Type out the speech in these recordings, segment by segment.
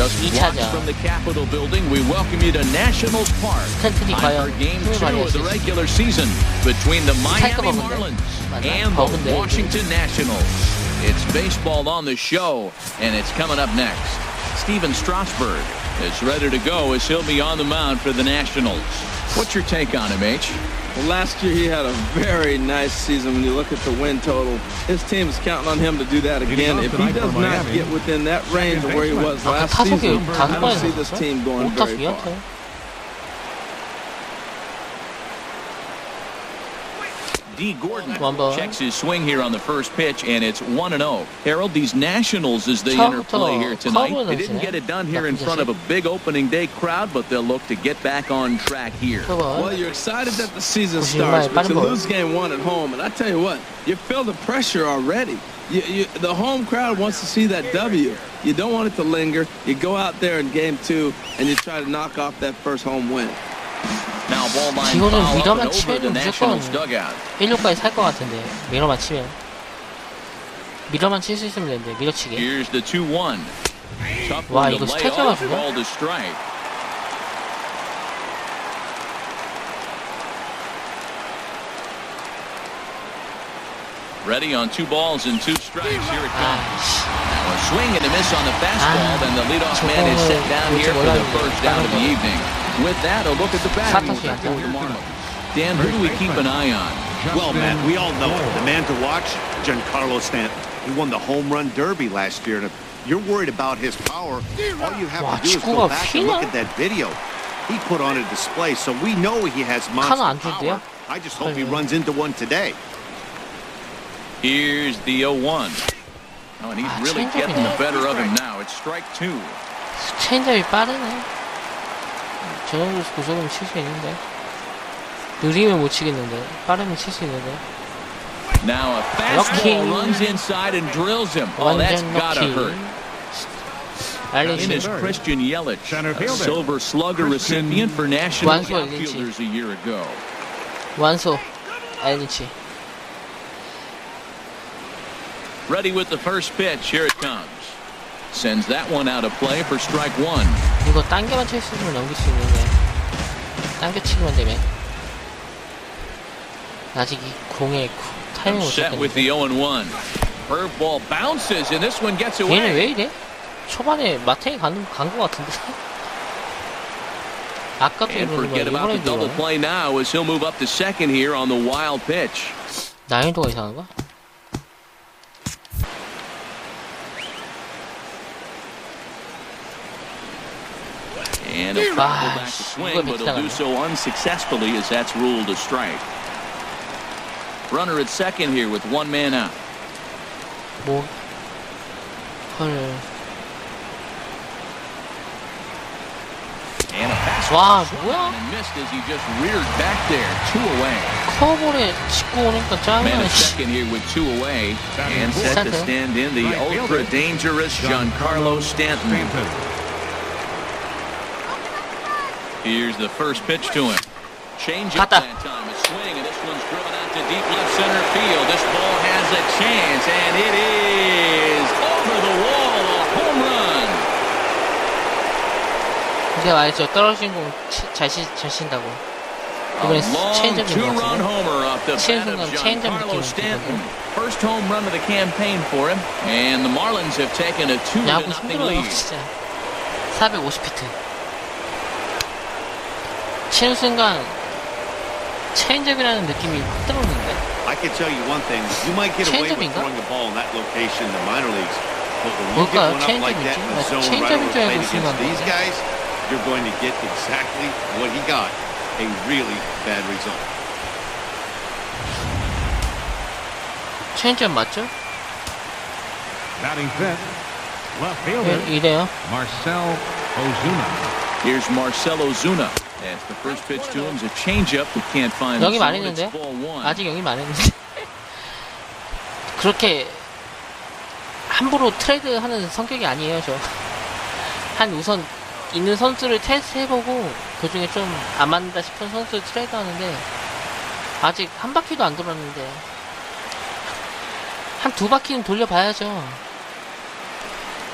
Just blocks from the Capitol building, we welcome you to Nationals Park. Time for Game 2 of the regular season between the Miami Marlins and the Washington Nationals. It's baseball on the show, and it's coming up next. Stephen Strasburg is ready to go as he'll be on the mound for the Nationals. What's your take on him, H? Well, last year he had a very nice season when you look at the win total. His team is counting on him to do that again. If he does not get within that range of where he was last season, I don't see this team going very far. D. Gordon checks his swing here on the first pitch, and it's 1-0. Harold, these Nationals, as they interplay here tonight, they didn't get it done here in front of a big opening day crowd, but they'll look to get back on track here. Well, you're excited that the season starts, but you lose game 1 at home, and I tell you what, you feel the pressure already. The home crowd wants to see that W. You don't want it to linger. You go out there in game 2, and you try to knock off that first home win. Now ball line foul up over the Nationals dugout. 1루까지 살 것 같은데 밀어만 치면 밀어만 칠 수 있으면 되는데 밀어치기. Here's the 2-1. 와 이거 스트라이크가 주네. Ready on 2 balls and 2 strikes. Here it comes. Now a swing and a miss on the fastball. Then the leadoff man is set down here for the first down of the evening. With that, a look at the batting for the Marlins. Dan, who do we keep an eye on? Well, Matt, we all know it. The man to watch, Giancarlo Stanton. He won the home run derby last year, and if you're worried about his power, all you have to do is go back and look at that video. He put on a display, so we know he has monster power. I just hope he runs into one today. Here's the 0-1. Oh, and he's really getting the better of him now. It's strike 2. 체인지업이 빠르네. 저 정도 고속이면 칠 수 있는데 느리면 못 치겠는데 빠르면 칠 수 있는데. Now a fastball runs inside and drills him. Oh, that's gotta hurt. In is Christian Yelich, a Silver Slugger recipient for National Outfielders a year ago. 완소 알리치. Ready with the first pitch. Here it comes. Sends that one out of play for strike 1. 이거 당겨만 칠 수 있으면 넘길 수 있는데 당겨 치기만 되면 아직 이 공에 타이밍 못 set with the 0-1. Curveball bounces and this one gets away. 얘는 왜 이래? 초반에 마탱이 간 거 같은데. 아까도 And forget about the double play now as he'll move up to second here on the wild pitch. 난이도가 이상한가? And he'll travel back to swing, but he'll do so unsuccessfully as that's ruled a strike. Runner at second here with 1 man out. 뭐? 헐. And a fastball. 와, 뭐야? And missed as he just reared back there. 2 away. 커버볼에 짚고 오니까 Man 짱이네. at second here with 2 away. And set to stand in the ultra dangerous Giancarlo Stanton. Here's the first pitch to him. Change up that time. A swing, and this one's driven out to deep left center field. This ball has a chance, and it is over the wall. A home run. 제가 말했죠. 떨어진 공 잘 친다고. 이번에 체인지업 two-run homer off the bat of Giancarlo Stanton. First home run of the campaign for him, and the Marlins have taken a 2-0 lead. 450피트. 치는 순간 체인지업이라는 느낌이 확 들어오는데. I can tell you one thing. You might get away with throwing a ball in that location in the minor leagues, but when you get one up like that in the zone right over the plate against these guys, you're going to get exactly what he got. A really bad result. 체인지업 맞죠? Batting fifth, left fielder. 이래요. Marcell Ozuna. Here's Marcell Ozuna. As the first pitch to him is a changeup. We can't find 여기 많았는데 아직 여기 많았는데 그렇게 함부로 트레이드하는 성격이 아니에요 저. 한 우선 있는 선수를 테스트해보고 그 중에 좀 안 맞는다 싶은 선수 트레이드하는데 아직 한 바퀴도 안 돌았는데 한 2바퀴는 돌려봐야죠.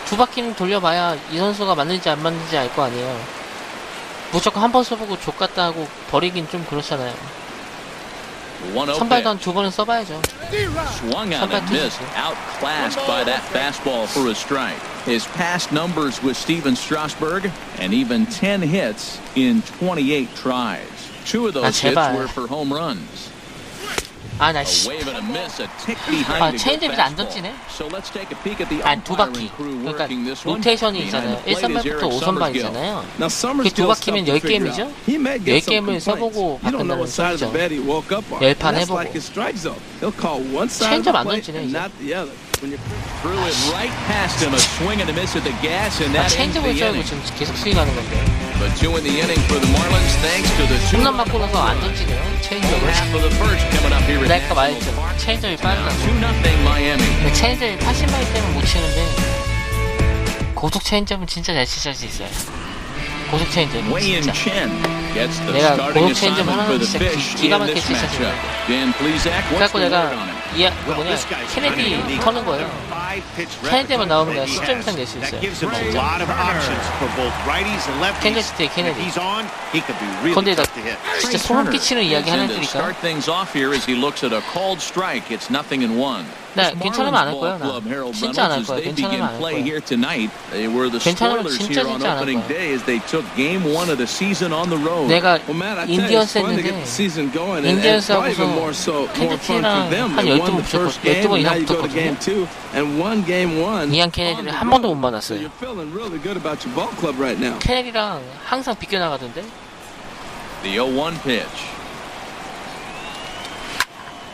두 바퀴는 돌려봐야 이 선수가 맞는지 안 맞는지 알 거 아니에요. 무조건 한 번 써보고 족같다 하고 버리긴 좀 그렇잖아요. 선발도 한 두 번은 써봐야죠. Swung on and missed, outclassed by that fastball for a strike. His past numbers with Steven Strasburg, and even 10 hits in 28 tries. 2 of those hits were for home runs. 아, 나 씨. 아, 체인지업이 안 던지네? 아니, 두 바퀴. 그러니까, 로테이션이 있잖아요. 1선발부터 5선발이잖아요. 그게 두 바퀴면 10게임이죠? 10게임을 써보고 바꾼다는 소리죠. 10판 해보고. 체인지업 안 던지네, 이제. 아, 체인지업을 써야고 지금 계속 스윙하는 건데. 홈런 맞고 나서 안 던지네요. 체인지업을. 내가 아까 말했죠. 체인지업이 빠르다고. 근데 체인지업이 80마일 때문에 못 치는데 고속 체인지업은 진짜 잘 치실 수 있어요. 고속 체인지업은 진짜. 내가 고속 체인지업 하나는 진짜 기가 막히게 치실 수 있어요. 그래갖고 내가 케네디 터는 거예요. 케네디만 나오면 내가 10점 이상 낼 수 있어요. 캔저스트의 케네디. 근데 나 진짜 소름 끼치는 이야기 하나 해드릴까요? 네, 괜찮으면 안 할 거예요. 나 진짜 안 할 거야. 괜찮으면 안 할 거야. 괜찮으면 진짜 안 할 거야. 내가 인디언스 했는데 인디언스하고서 캔저스랑 한 12번 붙였거든. 12번 이상 붙었거든요. 이안 케네디를 한 번도 못 만났어요. 케네디랑 항상 비껴나가던데. The 0-1 pitch.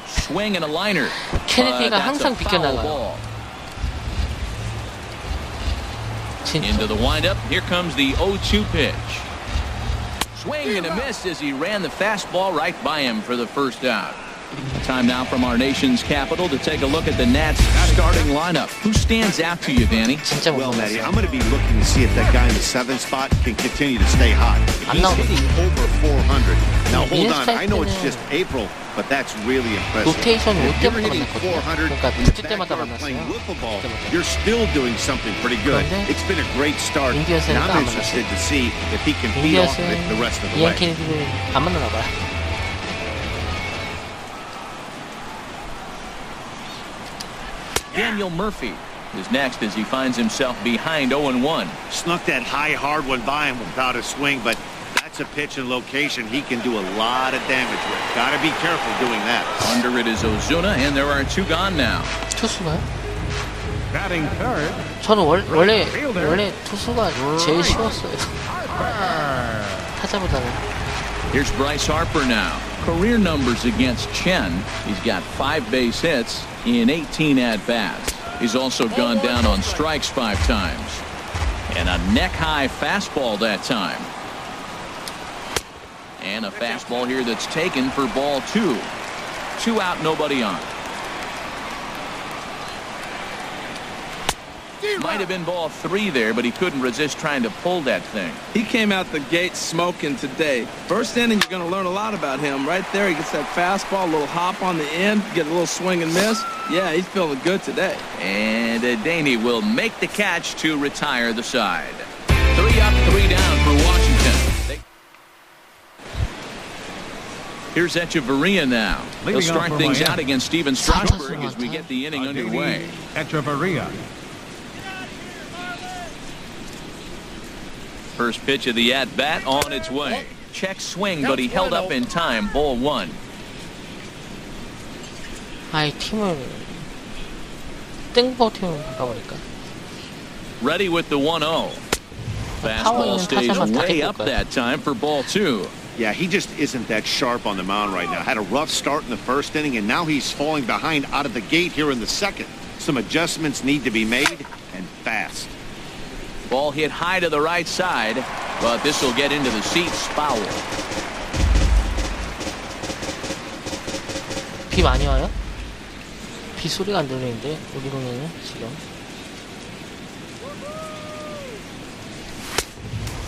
Swing and a liner. 케네디가 항상 비껴나가요. Into the windup. Here comes the 0-2 pitch. Swing and a miss as he ran the fastball right by him for the first out. Time now from our nation's capital to take a look at the Nats starting lineup. Who stands out to you, Danny? Well, Maddie, I'm going to be looking to see if that guy in the 7th spot can continue to stay hot. He's hitting over 400. Now, hold on. I know it's just April, but that's really impressive. If you're hitting 400 in the backyard playing wiffle ball, you're still doing something pretty good. It's been a great start, and I'm interested to see if he can feed off of it the rest of the way. 안 만나나 봐요. Daniel Murphy is next as he finds himself behind 0-1. Snuck that high hard one by him without a swing, but that's a pitch and location he can do a lot of damage with. Gotta be careful doing that. Under it is Ozuna, and there are 2 gone now. 투수가요? Batting third. 저는 원래 투수가 제일 쉬웠어요. 타자보다는. Here's Bryce Harper now. Career numbers against Chen. He's got 5 base hits in 18 at-bats. He's also gone down on strikes 5 times. And a neck-high fastball that time. And a fastball here that's taken for ball 2. 2 out, nobody on. Might have been ball 3 there, but he couldn't resist trying to pull that thing. He came out the gate smoking today. First inning, you're going to learn a lot about him. Right there, he gets that fastball, a little hop on the end, get a little swing and miss. Yeah, he's feeling good today. And Daney will make the catch to retire the side. 3 up, 3 down for Washington. Here's Echeverria now. He'll start things out against Steven Strasburg as we get the inning underway. Echeverria. First pitch of the at-bat on its way. Check swing, but he held up in time. Ball 1. 아이 팀을 땡버팀을 바꿔버릴까? Ready with the 1-0. Fastball stays way up that time for ball 2. Yeah, he just isn't that sharp on the mound right now. Had a rough start in the first inning, and now he's falling behind out of the gate here in the second. Some adjustments need to be made, and fast. Ball hit high to the right side, but this will get into the seats. Foul. 비 많이 와요? 비 소리가 안 들리는데 우리 동네는 지금.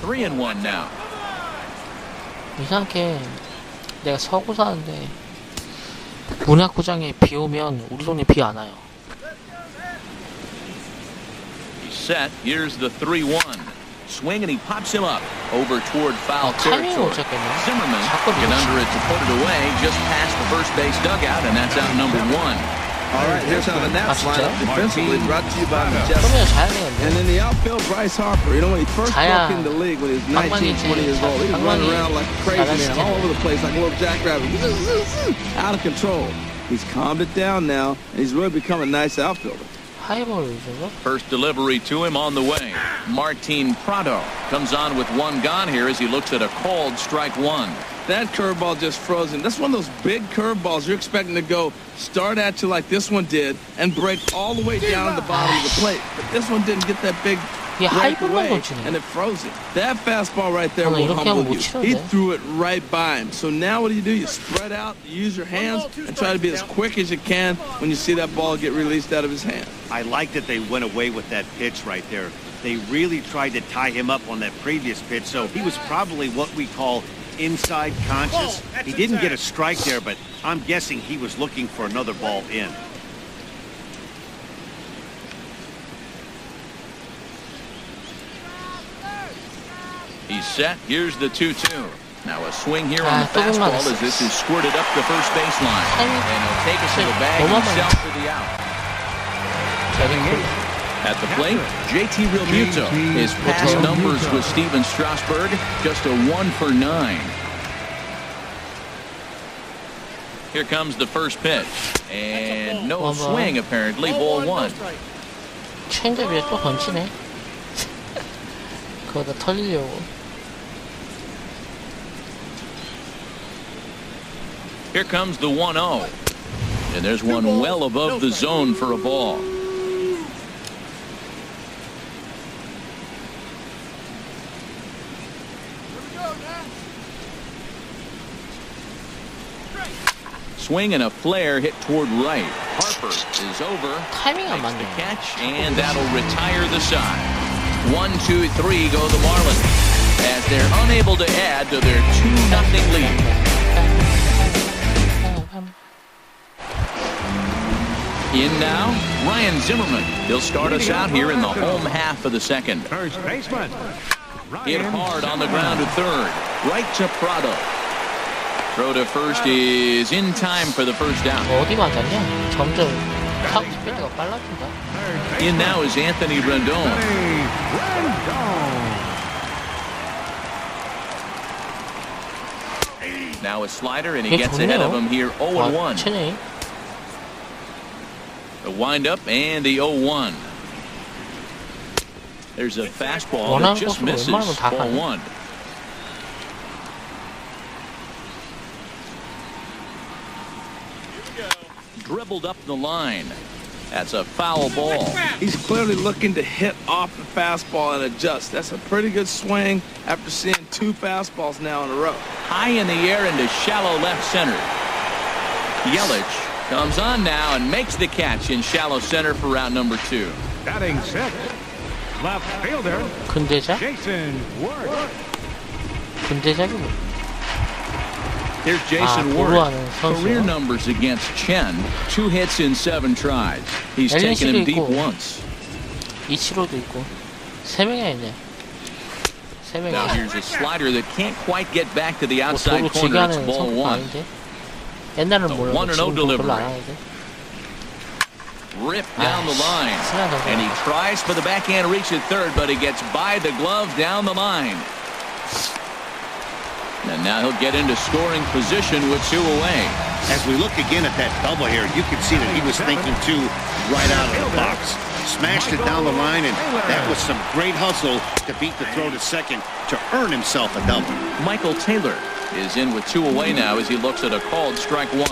3-1 now. 이상하게 내가 서구 사는데 문학구장에 비 오면 우리 동네 비 안 와요. He's set. Here's the 3-1. Swing and he pops him up over toward foul territory. Zimmerman get under it to put it away just past the first base dugout, and that's out number 1. All right, here's how the Nats line up defensively, brought to you by Majestic. And in the outfield, Bryce Harper. You know, when he first broke in the league, when he was 19, 20 years old, he was running around like a crazy man, all over the place, like a little jackrabbit. Out of control. He's calmed it down now, and he's really become a nice outfielder. First delivery to him on the way. Martin Prado comes on with one gone here as he looks at a called strike 1. That curveball just froze him. That's one of those big curveballs you're expecting to go start at you like this one did and break all the way down to the bottom of the plate. But this one didn't get that big break away, and it froze him. That fastball right there will humble you. He threw it right by him. So now what do? You spread out, you use your hands, and try to be as quick as you can when you see that ball get released out of his hand. I like that they went away with that pitch right there. They really tried to tie him up on that previous pitch, so he was probably what we call inside conscious. He didn't get a strike there, but I'm guessing he was looking for another ball in. He's set. Here's the 2-2. Now a swing here on the fastball as this is squirted up the first baseline. And he'll take us to the bag himself for the out. At the plate, JT Realmuto. His past numbers with Steven Strasburg, just a 1 for 9. Here comes the first pitch. And no swing, apparently. Ball 1. 체인지업에 또 던지네. 그거다 털리려고. Here comes the 1-0. And there's one well above the zone for a ball. Swing and a flare hit toward right. Harper is over. 타이밍 안 Makes the 맞네. catch, and that'll retire the side. 1, 2, 3 go the Marlins as they're unable to add to their 2-0 lead. In now, Ryan Zimmerman. He'll start us out here in the home half of the second. First baseman. Hit hard on the ground to third. Right to Prado. Throw to first is in time for the first down. 어디 맞았냐? 점점 타고 스피드가 빨라진다. In now is Anthony Rendon. Now a slider, and he gets ahead of him here 0-1. 체네. The windup and the 0-1. There's a fastball that just misses. Ball 1. Dribbled up the line. That's a foul ball. He's clearly looking to hit off the fastball and adjust. That's a pretty good swing after seeing 2 fastballs now in a row. High in the air into shallow left center. Yelich comes on now and makes the catch in shallow center for round number 2. Batting sixth, left fielder 근대자? Jason Ward. 근대자기 뭐? Here's Jason Ward. Career numbers against Chen. 2 hits in 7 tries. He's taken him deep once. 이치로도 있고 3명이 있네. 3명이. Now here's a slider that can't quite get back to the outside corner. It's ball 1. 옛날은 몰라. 1-0 delivery. Ripped down the line. And he tries for the backhand reach at third, but he gets by the glove down the line. And now he'll get into scoring position with 2 away. As we look again at that double here, you can see that he was thinking 2 right out of the box. Smashed it down the line, and that was some great hustle to beat the throw to second to earn himself a double. Michael Taylor is in with 2 away now as he looks at a called strike 1.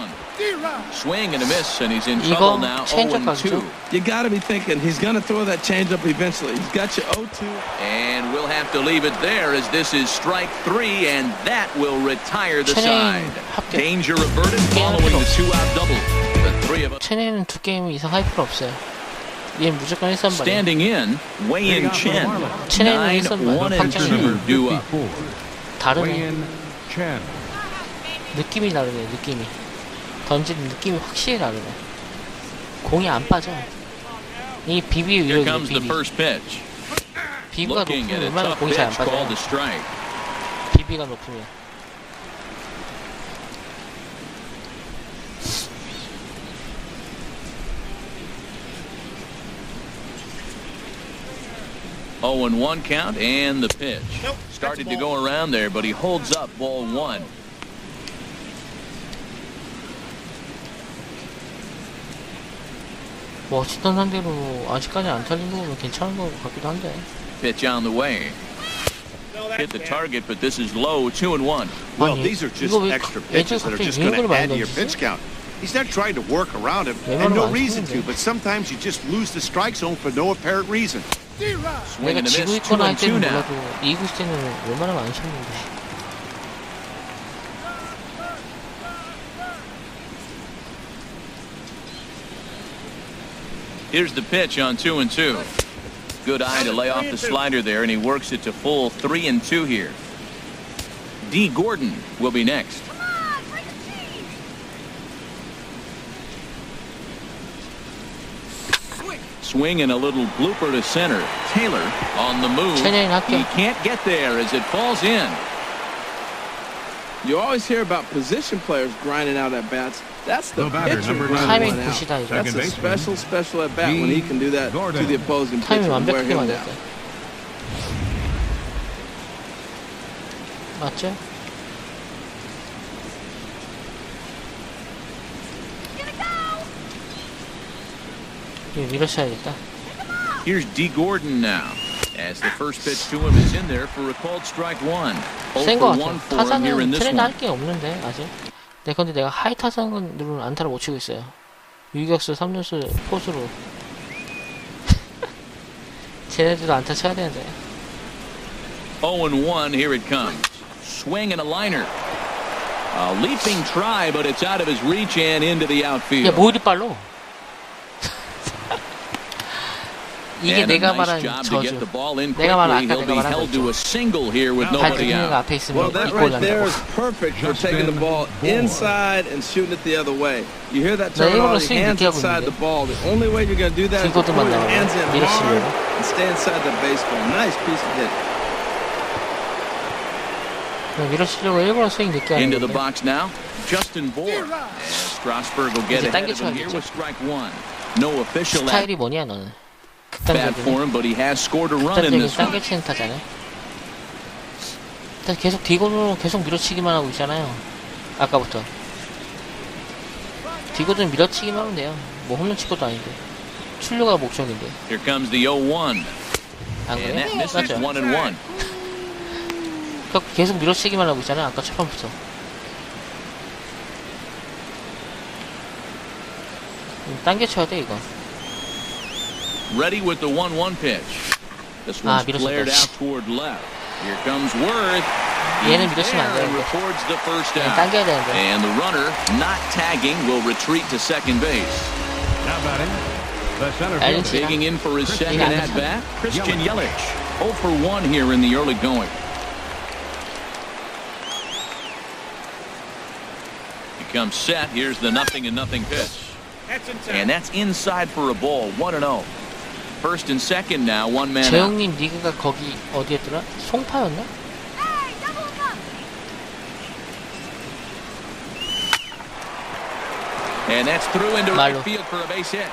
Swing and a miss, and he's in trouble now. 0-2. You got to be thinking he's going to throw that changeup eventually. He's got you 0-2. And we'll have to leave it there as this is strike 3, and that will retire the side. Danger averted following the 2-out double. The 3 of us. 체내는 2게임 이상 할 필요 없어요. 얘는 무조건 1선발이야. Standing in, Wei Yin Chen. 9-1-2 due up. 다르네. 느낌이 다르네. 느낌이. 던지는 느낌이 확실히 다르네. 공이 안 빠져. 이 비비 Here 위력이 comes the 비비. first pitch. 비비가 Looking 높으면 at a 얼마나 tough 공이 잘 안 pitch called 빠져요. a strike. 비비가 높으면. Oh, and 1 count and the pitch. Started to go around there, but he holds up ball 1. 워싱턴 상대로 아직까지 안 탈린 거 보면 괜찮은 거 같기도 한데. Pitch on the way. Hit the target, but this is low. 2-1. Well, 아니, these are just 이거 왜 extra 애들 pitches that are 갑자기 just going 윙을 to 많이 add to your 던지지? pitch count. He's not trying to work around him, and no reason to, but sometimes you just lose the strike zone for no apparent reason. Swing 내가 and a 지고 miss. 있거나 할 2-2 때는 now. 몰라도 이기고 있을 때는 웬만하면 안 쳤는데. Here's the pitch on 2-2. Good eye to lay off the slider there, and he works it to full 3-2 here. D. Gordon will be next. Swing and a little blooper to center. Taylor on the move. He can't get there as it falls in. You always hear about position players grinding out at bats. That's the pitcher 타이밍 grinding 굿이다 out. 이거. That's a special at bat when he can do that to the opposing pitcher 타이밍 and wear 완벽하게 him 맞았어요. down. 맞죠? 이거 밀어쳐야겠다. Here's D. Gordon now. As the first pitch to him is in there for a called strike 1. 0 센 for 거 1 같아. for him here in 타자는 this 트레이드 one. 할 게 없는데 아직. 네, 근데 내가 하이 타자는 안타를 못 치고 있어요. 유격수, 3루수, 포수로. 쟤네들도 안타 쳐야 되는데. 0-1, here it comes. Swing and a liner. A leaping try, but it's out of his reach and into the outfield. 야, 뭐 이리 빨로? 이게 And a 내가 nice 말한 job to 저주. get the ball in 내가 말한 quickly. 아까 He'll 내가 be 말한 held to a single here with nobody 발등이가 out. 앞에 있으면 Well, that 이꼴 right there 난다고. is perfect for taking the ball inside and shooting it the other way. You hear that 나 이거로 terminology, 스윙 hands 늦게 하고 inside 있는데. the ball. The only way you're going to do that is to put 길거든만 your 나와요. hands in hard 밀어치려고. and stay inside the baseball. Nice piece of hitting. 밀어치려고 일부러 스윙 늦게 하는 Into the 건데. box now. Justin Bohr. And Strasburg will get 이제 ahead of him here 당겨쳐야겠죠. with strike 1. No official at 스타일이 뭐냐 너는? bat 극단적인. for him, but he has scored a run in 극단적인 this one. 당겨치는 타자네. 일단 계속 디고로 계속 밀어치기만 하고 있잖아요. 아까부터. 디고는 밀어치기만 하면 돼요. 뭐 홈런 칠 것도 아닌데. 출루가 목적인데. Here comes the 0-1. 안 And that 그래요? misses 맞죠? 1-1. 그러니까 계속 밀어치기만 하고 있잖아요. 아까 첫 판부터. 당겨쳐야 돼 이거. Ready with the 1-1 pitch. This one's flared out toward left. Here comes Worth. 얘는 밀어치면 안 And 되는데. records the first 그냥 down. 당겨야 되는데. And the runner, not tagging, will retreat to second base. Now batting, the center 알린 fielder. Digging in for his second Yelich. at bat, Christian Yelich. 0 for 1 here in the early going. He comes set. Here's the 0-0 pitch. And that's inside for a ball. 1-0. First and second now. One man out. 재영님 리그가 거기 어디였더라? 송파였나? And that's through into 말로. right field for a base hit.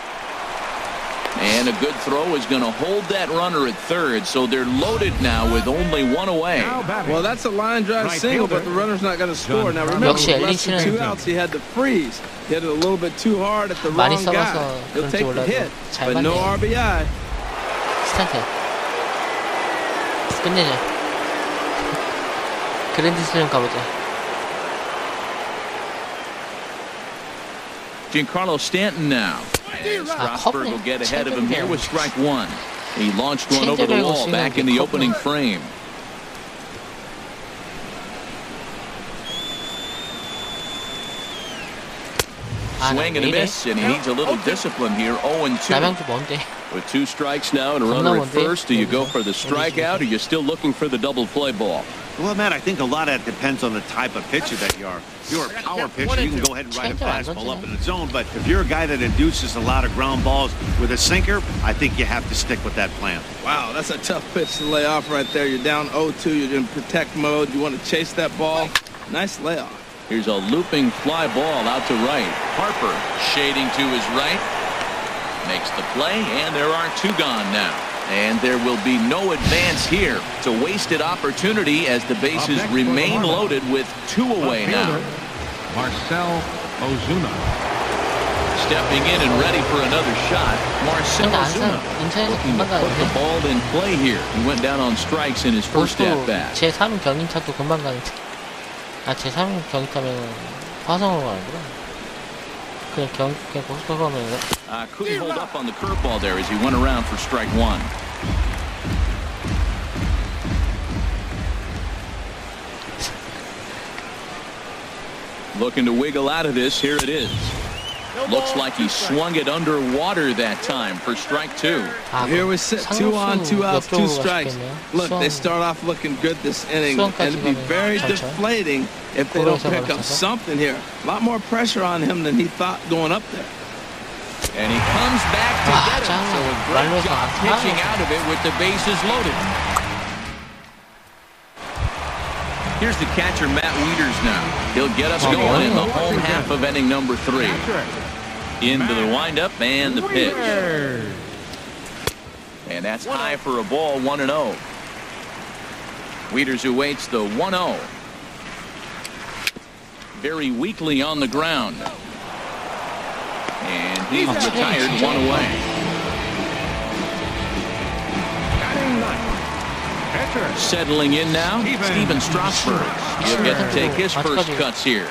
And a good throw is going to hold that runner at third, so they're loaded now with only one away. Now batting, Well, that's a line drive Right single, fielder. but the runner's not going to score. Now remember, 역시 with less than 엘리치는 2 outs, he had to freeze. He hit it a little bit too hard at the 많이 wrong guy. 써봐서 He'll 그런지 take the 몰라도 hit, 잘 but no 맞네요. RBI. 스탠트. 끝내자. 그랜드슬램 가보자. Giancarlo Stanton now. And Strasburg will get ahead of him here with strike 1. He launched one over the wall back in the opening frame. Swing and a miss, and he needs a little discipline here. 0-2. 남양주 뭔데? With 2 strikes now and a runner at first, do you go for the strikeout or you still looking for the double play ball? Well, Matt, I think a lot of that depends on the type of pitcher that you are. If you're a power pitcher, you can go ahead and ride a fastball up in the zone. But if you're a guy that induces a lot of ground balls with a sinker, I think you have to stick with that plan. Wow, that's a tough pitch to lay off right there. You're down 0-2. You're in protect mode. You want to chase that ball. Nice layoff. Here's a looping fly ball out to right. Harper shading to his right. Makes the play, and there are two gone now. And there will be no advance here. It's a wasted opportunity as the bases remain loaded with two away now. Marcell Ozuna. Stepping in and ready for another shot. Marcell Ozuna looking to put the ball in play here. He went down on strikes in his first at-bat. 제 3인 경인차도 금방 가는데. 아, 제 3인 경인차면 화성으로 가는구나. 그냥 고속도로 가면 couldn't hold up on the curveball there as he went around for strike one. Looking to wiggle out of this. Here it is. Looks like he swung it underwater that time for strike two. Here we sit, 2 on, 2 outs, 2 strikes. Look, they start off looking good this inning, and it'd be very deflating if they don't pick up something here. A lot more pressure on him than he thought going up there. And he comes back to get him. So a great job pitching out of it with the bases loaded. Here's the catcher, Matt Wieters now. He'll get us going in the home half of inning number 3. Into the windup and the pitch. And that's high for a ball, 1-0. Wieters awaits the 1-0. Very weakly on the ground. And he's retired, 1 away. Settling in now, Stephen Strasburg. He'll get to take his first cuts here.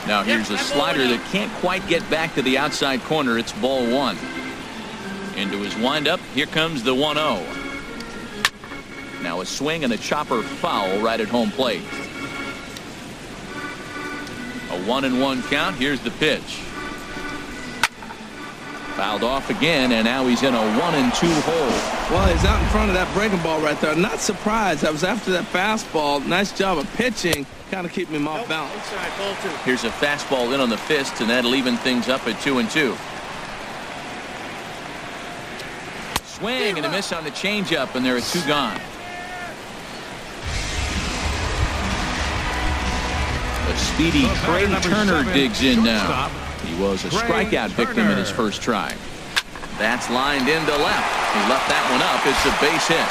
Now here's a slider that can't quite get back to the outside corner. It's ball 1. Into his windup. Here comes the 1-0. Now a swing and a chopper foul right at home plate. A 1-1 count. Here's the pitch. Fouled off again, and now he's in a 1-2 hole. Well, he's out in front of that breaking ball right there. Not surprised. I was after that fastball. Nice job of pitching. Kind of keeping him off balance. Here's a fastball in on the fist, and that'll even things up at 2-2. Swing and a miss on the changeup, and there are 2 gone. A speedy Trey Turner digs in now. He was a strikeout victim in his first try. That's lined into left. He left that one up. It's a base hit.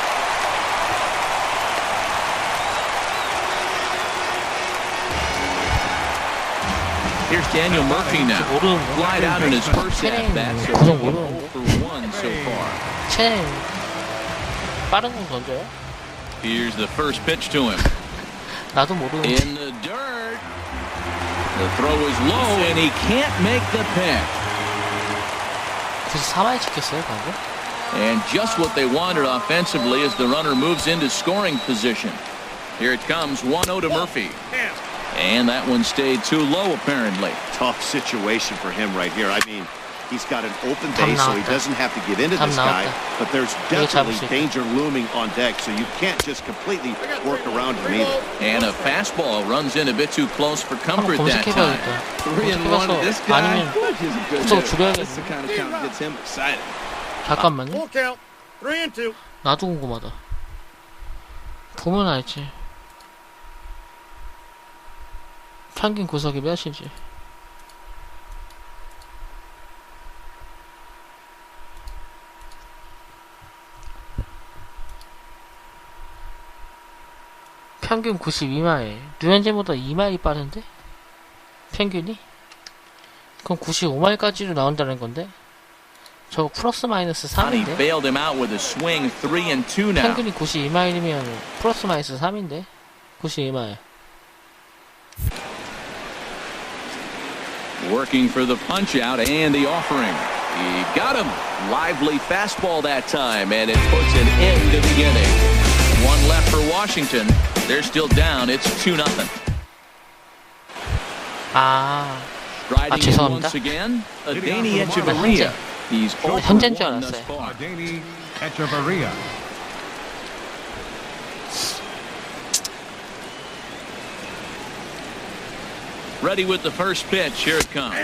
Here's Daniel Murphy now. Flied out in his first at-bat. So 0 for 1 so far. 빠른 공 던져요? Here's the first pitch to him. 나도 모르는데. In the dirt. The throw is low, and he can't make the pick. And just what they wanted offensively as the runner moves into scoring position. Here it comes, 1-0 to Murphy. And that one stayed too low, apparently. Tough situation for him right here. I mean, he's got an open base, so he doesn't have to get into this guy. But there's definitely danger looming on deck, so you can't just completely work around him either. And a fastball runs in a bit too close for comfort that time. 3-1. This guy, he's a good hitter. This is the kind of count that gets him excited. 잠깐만요. Full count. 3-2. 나도 궁금하다. 보면 알지. 평균 구속이 몇이지? 평균 92마일. 류현진보다 2마일이 빠른데? 평균이? 그럼 95마일까지로 나온다는 건데? 저거 플러스 마이너스 3인데? 평균이 92마일이면 플러스 마이너스 3인데? 92마일. Working for the punch out and the offering. He got him. Lively fastball that time, and it puts an end to the inning. 1 left for Washington. They're still down. It's 2-0. Striding in once again, Adeiny Echeverria. He's over 1 thus far. Adeiny Echeverria. Ready with the first pitch. Here it comes.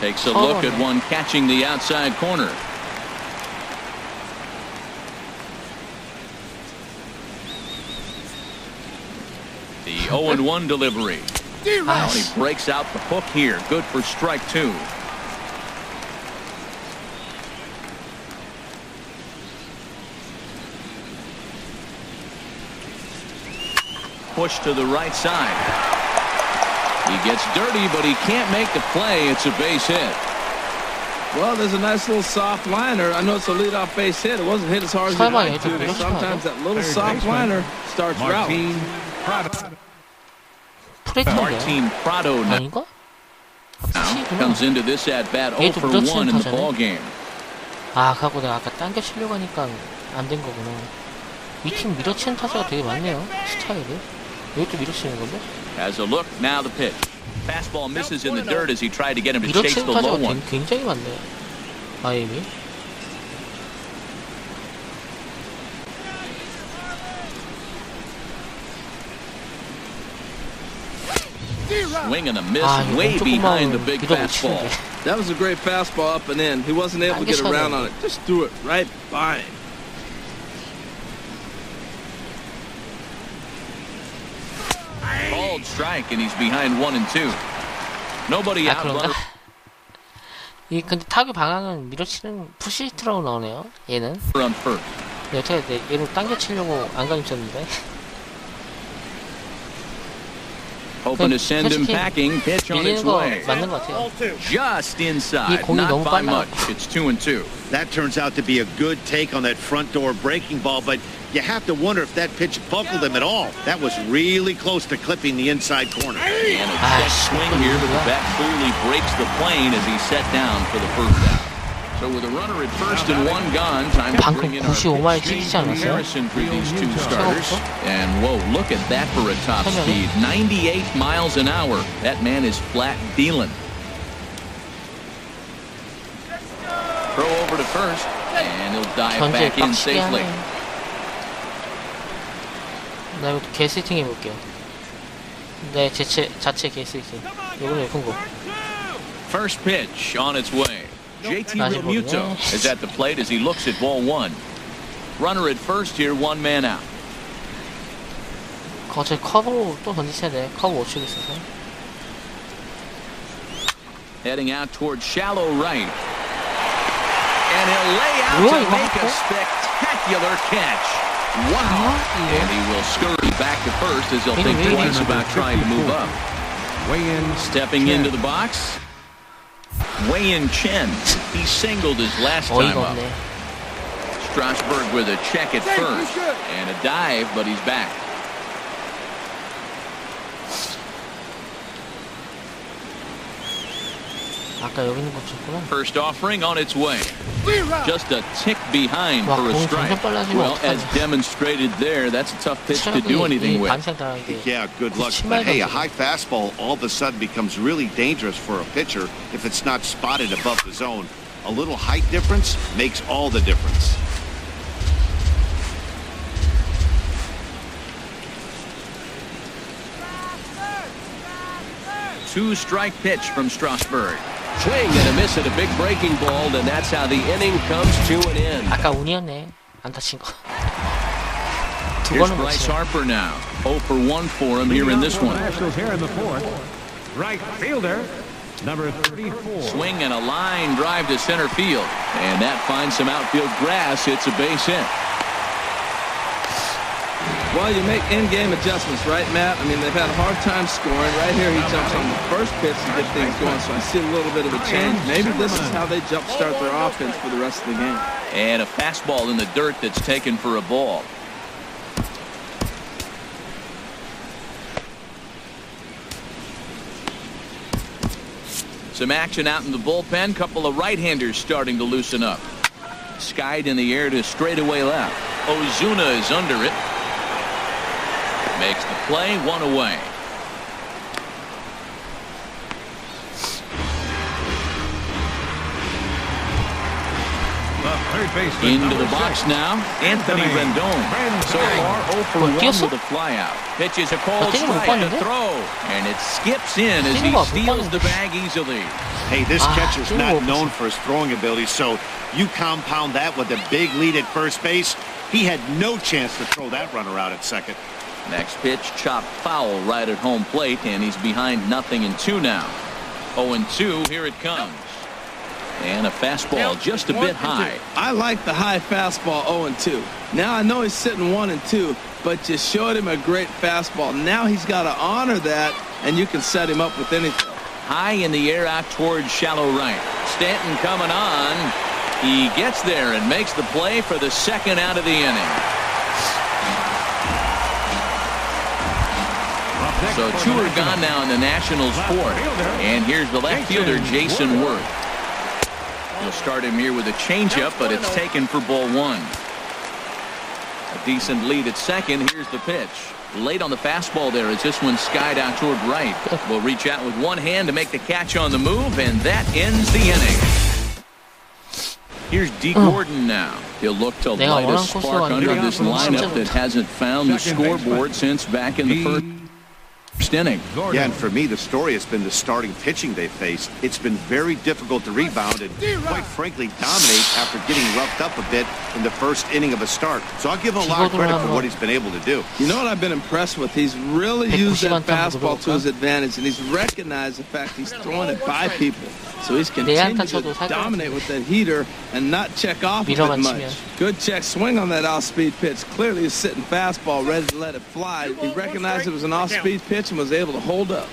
Takes a look at one catching the outside corner. The 0-1 delivery. Now he breaks out the hook here. Good for strike 2. Push to the right side. He gets dirty, but he can't make the play. It's a base hit. Well, there's a nice little soft liner. I know it's a leadoff base hit. It wasn't hit as hard as you'd like to, but sometimes that little soft liner starts rallying. Martin Prado now comes into this at bat 0 for 1 in the ball game. 아, 갖고 내가 아까 당겨 치려고 하니까 안 된 거구나. 이 팀 밀어치는 타자가 되게 많네요. 스타일이. 이것도 밀어치는 건데? As a look, now the pitch. Fastball misses in the dirt as he tried to get him to chase the low one. 굉장히 많네요. 마이애미. Swing and a miss way behind the big fastball. That was a great fastball up and in. He wasn't able to get around on it. Just threw it right by him. Called strike and he's behind 1 and 2. Nobody out. 이 근데 타격 방향은 밀어치는 푸시히트라고 나오네요. 얘는. 여태 얘를 당겨 치려고 안감 쳤는데. Hoping to send him packing. Pitch on its way. 맞는 것 같아요. Just inside. Not by much. It's 2 and 2. That turns out to be a good take on that front door breaking ball, but you have to wonder if that pitch buckled him at all. That was really close to clipping the inside corner. And a check swing here, but the bat clearly breaks the plane as he's set down for the first out. So with a runner at first and 1 gone, time to bring in our pitch comparison for these two starters. And whoa, look at that for a top speed. 98 miles an hour. That man is flat dealing. Throw over to first, and he'll dive back in safely. 나 이거 개세팅 해볼게요. 네, 자체 개세팅. 이거는 예쁜 거. First pitch on its way. JT Realmuto is at the plate as he looks at ball 1. Runner at first here, 1 man out. 제 커브로 또 던지셔야 돼. 커브 못 치고 있어서. Heading out towards shallow right. And he'll lay out to make a spectacular catch. Wow. And he will scurry back to first as he'll think twice about trying to move up. Stepping into the box. Wei Yin Chen. He singled his last time up. Strasburg with a check at first. And a dive, but he's back. First offering on its way. Just a tick behind for a strike. Well, as demonstrated there, that's a tough pitch to do anything with. Yeah, good luck. But hey, a high fastball all of a sudden becomes really dangerous for a pitcher if it's not spotted above the zone. A little height difference makes all the difference. Two-strike pitch from Strasburg. Swing and a miss at a big breaking ball, and that's how the inning comes to an end. 아까 운이었네. 안 다친 거. Here's Bryce Harper now. 0 for 1 for him here in this one. Here in the 4th. Right fielder, number 34. Swing and a line drive to center field, and that finds some outfield grass. It's a base hit. Well, you make in-game adjustments, right, Matt? I mean, they've had a hard time scoring. Right here, he jumps on the first pitch to get things going, so I see a little bit of a change. Maybe this is how they jumpstart their offense for the rest of the game. And a fastball in the dirt that's taken for a ball. Some action out in the bullpen. Couple of right-handers starting to loosen up. Skied in the air to straightaway left. Ozuna is under it. Makes the play, 1 away. Into the box now, Anthony Rendon. So far, 0 for 1 with a flyout. Pitches a cold strike to throw, and it skips in as he steals the bag easily. Hey, this catcher's not known for his throwing ability, so you compound that with a big lead at first base. He had no chance to throw that runner out at second. Next pitch, chopped foul right at home plate, and he's behind 0-2 now. 0-2, here it comes. And a fastball just a bit high. I like the high fastball 0-2. Now I know he's sitting 1-2, but you showed him a great fastball. Now he's got to honor that, and you can set him up with anything. High in the air out towards shallow right. Stanton coming on. He gets there and makes the play for the second out of the inning. So 2 are gone now in the Nationals' fourth. And here's the left fielder, Jason Worth. He'll start him here with a changeup, but it's taken for ball 1. A decent lead at second. Here's the pitch. Late on the fastball there as this one skied out toward right. Will reach out with one hand to make the catch on the move, and that ends the inning. Here's D. Gordon now. He'll look to light a spark under this lineup that hasn't found the scoreboard since back in the first inning. Yeah, and for me, the story has been the starting pitching they faced. It's been very difficult to rebound and, quite frankly, dominate after getting roughed up a bit in the first inning of a start. So I'll give him a lot of credit for what he's been able to do. You know what I've been impressed with? He's really used that fastball to his advantage, and he's recognized the fact he's throwing it by people. So he's continued to dominate with that heater and not check off of it much. Good check swing on that off-speed pitch. Clearly he's sitting fastball ready to let it fly. He recognized it was an off-speed pitch and was able to hold up.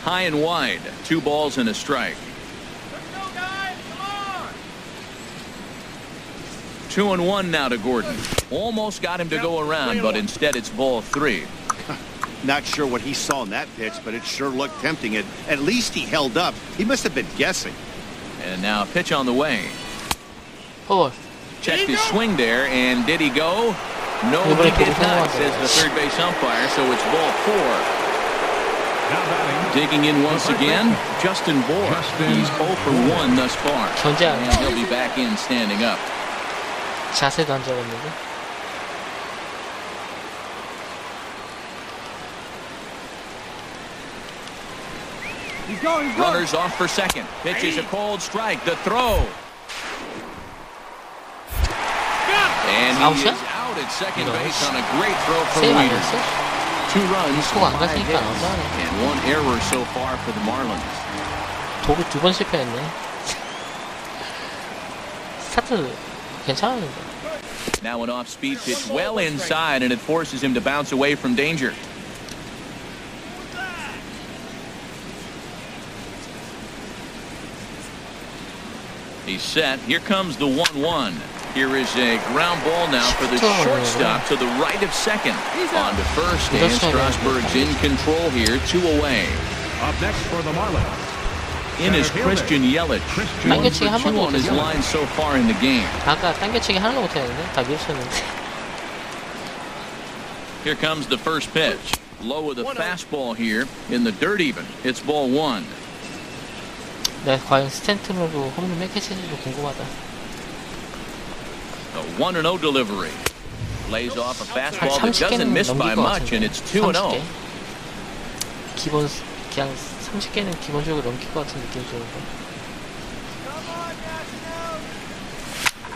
High and wide. 2 balls and a strike. 2-1 now to Gordon. Almost got him to go around, but instead it's ball 3. Not sure what he saw in that pitch, but it sure looked tempting. At least he held up. He must have been guessing. And now a pitch on the way. Oh. Checked his swing there, and did he go? No, he did not, says the third base umpire, so it's ball 4. Digging in once again, Justin Bohr. He's 0 for 1 thus far. And he'll be back in standing up. 자세도 안 잡았는데. Runners off for second. Pitch is a cold strike. The throw. And he is out at second base on a great throw from Weeder. 2 runs, 5 hits, and 1 error so far for the Marlins. 도루 2번 실패했네. 스타트 괜찮았는데. Now an off-speed pitch well inside, and it forces him to bounce away from danger. He's set. Here comes the 1-1. Here is a ground ball now for the shortstop to the right of second. On to first, and Strasburg's in control here, 2 away. Up next for the Marlins. In is Christian Yelich. 1 for 2 on his line so far in the game. 아까 당겨치기 하나도 못했는데 다 밀쳤는데. Here comes the first pitch. Low with a fastball here in the dirt even. It's ball 1. 네, 과연 스탠튼으로 홈런 몇 개 치는지도 궁금하다. A 1-0 delivery. Lays off a fastball that doesn't miss by much, and it's 2-0. 기본 그냥 30개는 기본적으로 넘길 것 같은 느낌이 드는데.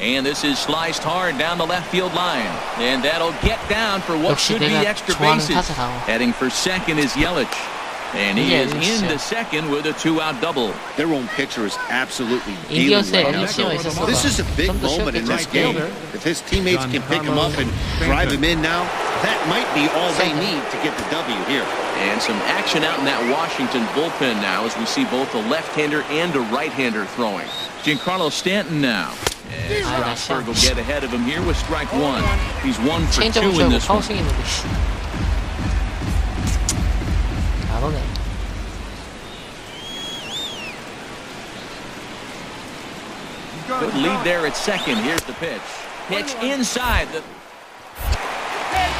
And this is sliced hard down the left field line, and that'll get down for what should be extra bases. Heading for second is Yelich. And he is into second with a 2-out double. Their own pitcher is absolutely dealing right now. This is a big moment in this game. If his teammates can pick him up and drive him in now, that might be all they need to get the W here. And some action out in that Washington bullpen now as we see both a left-hander and a right-hander throwing. Giancarlo Stanton now. And Strasburg will get ahead of him here with strike 1. He's 1 for 2 in this one. Good lead there at second. Here's the pitch. Pitch inside.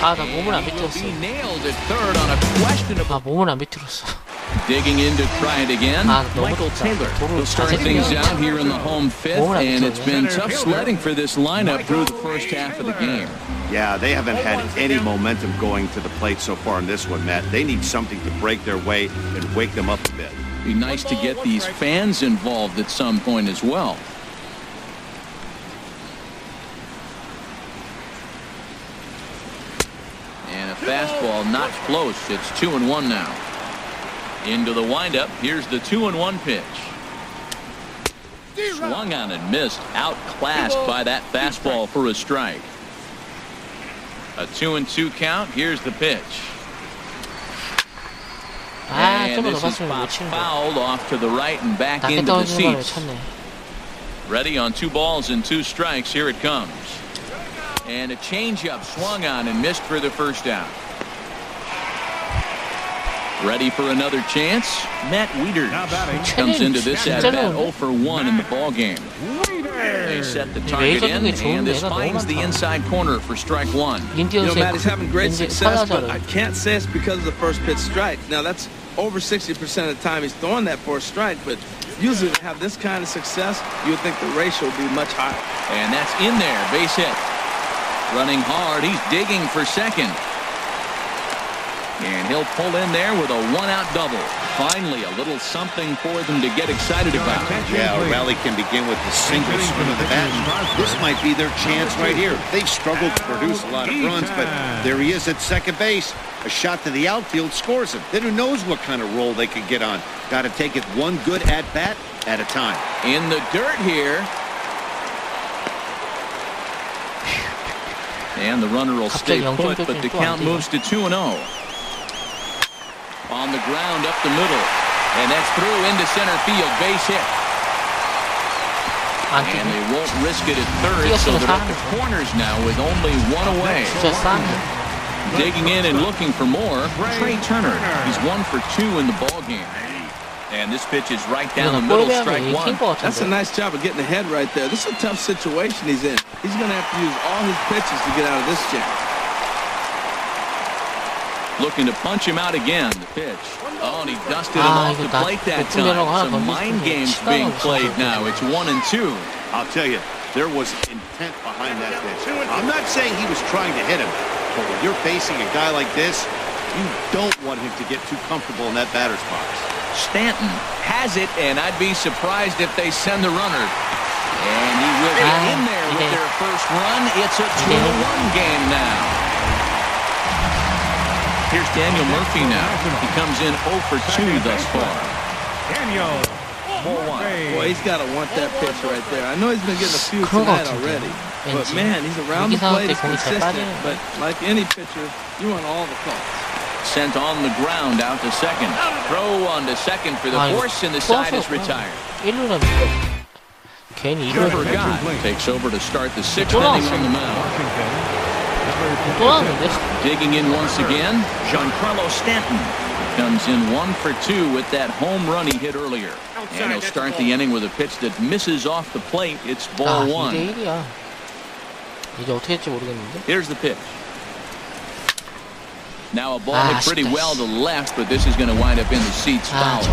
아, 나 몸을 안 비틀었어. Nailed at third on a questionable. 아, 몸을 안 비틀었어. Digging in to try it again. Michael Taylor will start things out here in the home fifth, and it's been tough sledding for this lineup through the first half of the game. Yeah, they haven't had any momentum going to the plate so far in this one, Matt. They need something to break their way and wake them up a bit. Be nice to get these fans involved at some point as well. And a fastball not close. It's 2-1 now. Into the windup. Here's the 2-1 pitch. Swung on and missed. Outclassed by that fastball for a strike. A 2-2 count. Here's the pitch. And this is fouled off to the right and back into the seats. Ready on 2 balls and 2 strikes. Here it comes. And a changeup swung on and missed for the first out. Ready for another chance. Matt Wieters comes into this at bat 0 for 1 in the ball game. They set the target in, and this finds the inside corner for strike 1. You know, Matt is having great success, but I can't say it's because of the first pitch strike. Now, that's over 60% of the time he's throwing that for a strike, but usually to have this kind of success, you would think the ratio would be much higher. And that's in there, base hit. Running hard, he's digging for second. And he'll pull in there with a 1-out double. Finally, a little something for them to get excited about. Yeah, a rally can begin with the single swing of the bat. This might be their chance right here. They've struggled to produce a lot of runs, but there he is at second base. A shot to the outfield scores him. Then who knows what kind of roll they could get on. Got to take it one good at-bat at a time. In the dirt here. And the runner will stay put, but the count moves to 2-0. On the ground up the middle. And that's through into center field. Base hit. And they won't risk it at third, so they're at the corners now with only 1 away. Digging in and looking for more, Trey Turner. He's 1 for 2 in the ball game. And this pitch is right down the middle, strike 1. That's a nice job of getting ahead right there. This is a tough situation he's in. He's going to have to use all his pitches to get out of this jam. Looking to punch him out again. The pitch. Oh, and he dusted him off the plate that time. Some mind games being played now. It's 1-2. I'll tell you, there was intent behind that pitch. I'm not saying he was trying to hit him, but when you're facing a guy like this, you don't want him to get too comfortable in that batter's box. Stanton has it, and I'd be surprised if they send the runner. And he will be in there with their first run. It's a 2-1 game now. Here's Daniel Murphy now. He comes in 0 for 2 thus far. Daniel. 4-1. Boy, he's got to want that pitch right there. I know he's been getting a few tonight already. But, man, he's around the plate. He's consistent. But like any pitcher, you want all the calls. Sent on the ground out to second. Throw on to second for the force, and the side is retired. Trevor Gott takes over to start the 6th inning on the mound. Digging in once again, Giancarlo Stanton comes in 1 for 2 with that home run he hit earlier. And he'll start the inning with a pitch that misses off the plate. It's ball 1. Here's the pitch. Now a ball hit pretty well to left, but this is going to wind up in the seats foul.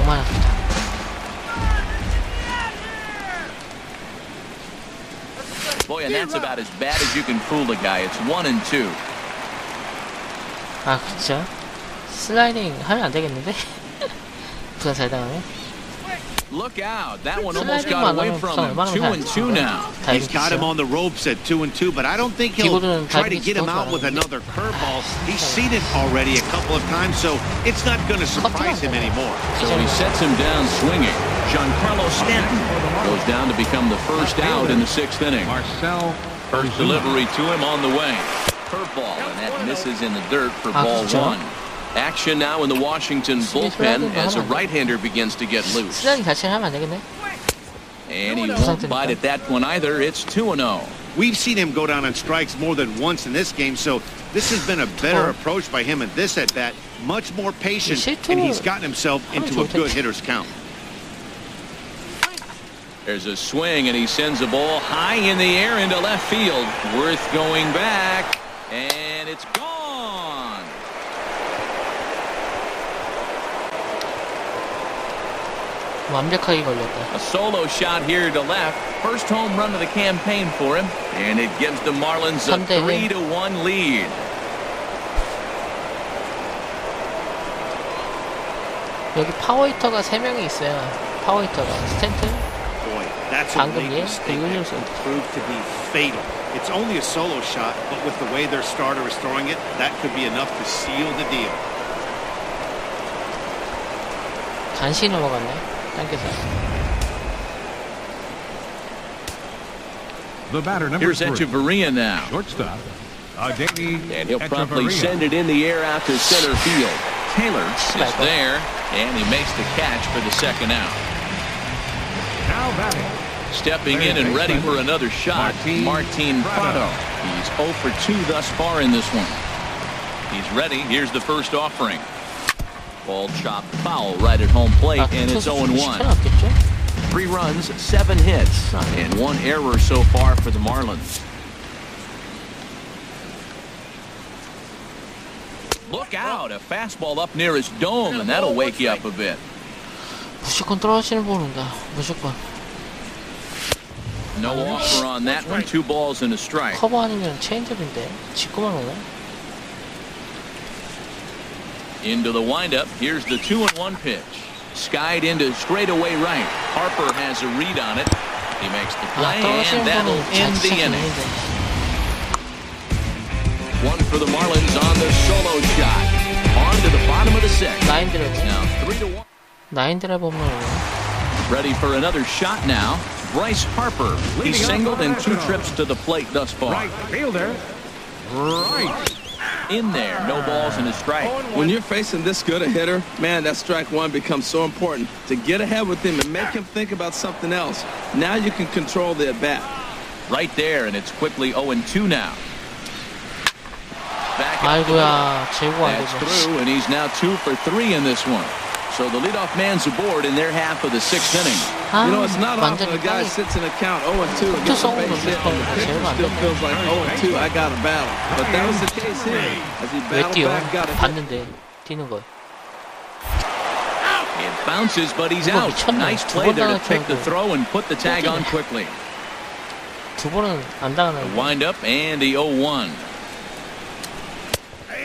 Boy, and that's about as bad as you can fool a guy. It's 1-2. 아, 그쵸? 슬라이딩 하면 안 되겠는데? 부산 잘 당하네. Look out. That one almost got away from him. 2-2 now. He's got him on the ropes at 2-2, but I don't think he'll try to get him out with another curveball. He's seen it already a couple of times, so it's not going to surprise him anymore. So he sets him down swinging. Giancarlo Stanton goes down to become the first out in the 6th inning. First delivery to him on the way. Curveball, and that misses in the dirt for ball 1. Action now in the Washington bullpen as a right-hander begins to get loose. And he won't bite at that one either. It's 2-0. We've seen him go down on strikes more than once in this game, so this has been a better approach by him in this at-bat. Much more patient, and he's gotten himself into a good hitter's count. There's a swing, and he sends a ball high in the air into left field. Worth going back, and it's gone. 완벽하게 걸렸다. A solo shot here to left. First home run of the campaign for him. And it gives the Marlins a 3-1 lead. 여기 파워히터가 3명이 있어요. 파워히터가 스탠튼, 방금 얘, 그리고 힐슨. Proved to be fatal. It's only a solo shot, but with the way their starter is throwing it, that could be enough to seal the deal. 간신히 넘어갔네. 당겨서. The batter number Here's 3. Echeverria now. Shortstop. And he'll promptly send it in the air out to center field. Taylor is there, and he makes the catch for the second out. Now batting. Stepping in and ready for another shot, Martin Prado. He's 0 for 2 thus far in this one. He's ready. Here's the first offering. Ball chopped foul right at home plate, and it's 0-1. 3 runs, 7 hits, and 1 error so far for the Marlins. Look out, a fastball up near his dome, and that'll wake you up a bit. 무조건 떨어지는 볼 온다. 무조건. No offer on that one. 2 balls and a strike. 커버 아니면 체인지업인데 직구만 오네. Into the windup. Here's the 2-1 pitch. Skied into straightaway right. Harper has a read on it. He makes the play, and that'll end the inning. 1 for the Marlins on the solo shot. On to the bottom of the 6th. Now 3-1. 9 드라이브 홈런. Ready for another shot now. Bryce Harper. He's singled in 2 trips to the plate thus far. Right fielder. Right. In there, no balls and a strike. When you're facing this good a hitter, man, that strike one becomes so important. To get ahead with him and make him think about something else. Now you can control the at-bat. Right there, and it's quickly 0-2 now. Back 아이고야, 제구 안 That's 되죠. through, and he's now 2 for 3 in this one. So the leadoff man's aboard in their half of the 6th inning. You know, it's not often a guy sits in a count 0-2 and gets a base hit, and the pitcher still feels like 0-2, I got a battle. But that was the case here. As he 왜 battled 뛰어? back, got a hit. 봤는데 뛰는 거. It bounces, but he's out. Nice play there to pick the throw and put the tag on quickly. 두 번은 안 당하는. Wind up and the 0-1.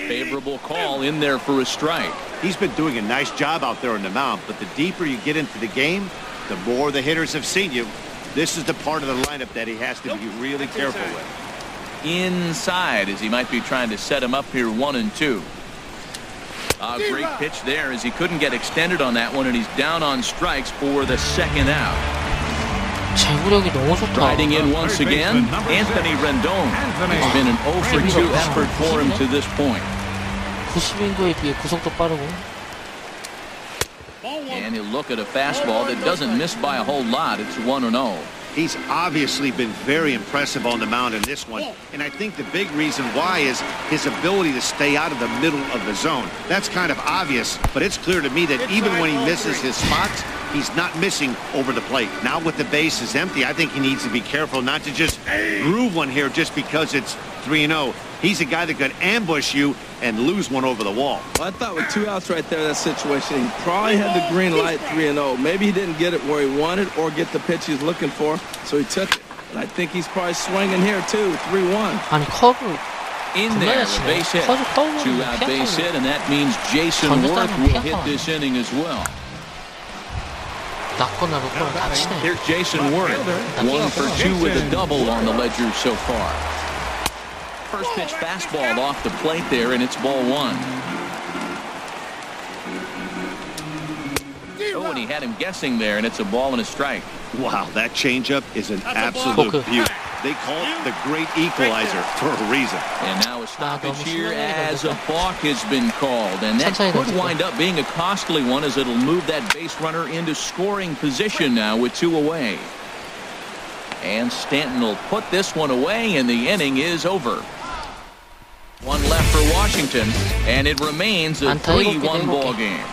Favorable call in there for a strike. He's been doing a nice job out there on the mound, but the deeper you get into the game, the more the hitters have seen you. This is the part of the lineup that he has to be really careful with. Inside, as he might be trying to set him up here 1-2. A great pitch there as he couldn't get extended on that one, and he's down on strikes for the second out. 제구력이 너무 좋다. Riding in once again, Anthony Rendon. It's been an 0 for 2 effort for him to this point. 90인도에 비해 구속도 빠르고. And he'll look at a fastball that doesn't miss by a whole lot. It's 1-0. He's obviously been very impressive on the mound in this one, and I think the big reason why is his ability to stay out of the middle of the zone. That's kind of obvious, but it's clear to me that even when he misses his spots, he's not missing over the plate. Now with the base is empty, I think he needs to be careful not to just groove one here just because it's 3-0. He's a guy that could ambush you and lose one over the wall. Well, I thought with 2 outs right there, that situation, he probably had the green light 3-0. Maybe he didn't get it where he wanted or get the pitch he's looking for, so he took it. And I think he's probably swinging here too, 3-1. 아니 커브 In there, a base hit. 2-out base hit, and that means Jason Worth will hit this inning as well. 낮거나 높거나 다 치네. Here's Jason Worth, 1 for 2 with a double on the ledger so far. First pitch fastball off the plate there, and it's ball 1. Oh, and he had him guessing there, and it's a ball and a strike. Wow, that changeup is an absolute beauty. They call it the great equalizer for a reason. And now a stoppage here as a balk has been called. And that could wind up being a costly one as it'll move that base runner into scoring position now with 2 away. And Stanton will put this one away, and the inning is over. 1 left for Washington, and it remains a 3-1 ball game.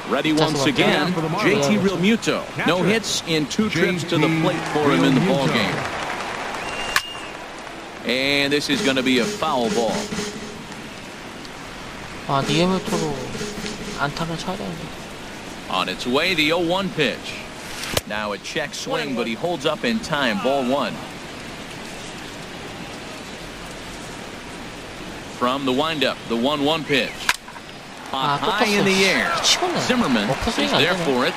Ready once again, JT Realmuto. No hits in 2 trips to the plate for him in the ball game. And this is going to be a foul ball. 아, 리얼뮤토로 안타를 쳐야 되는데. On its way, the 0-1 pitch. Now a check swing, but he holds up in time. Ball 1. From the windup, the 1-1 pitch. High in the air. Zimmerman is there for it.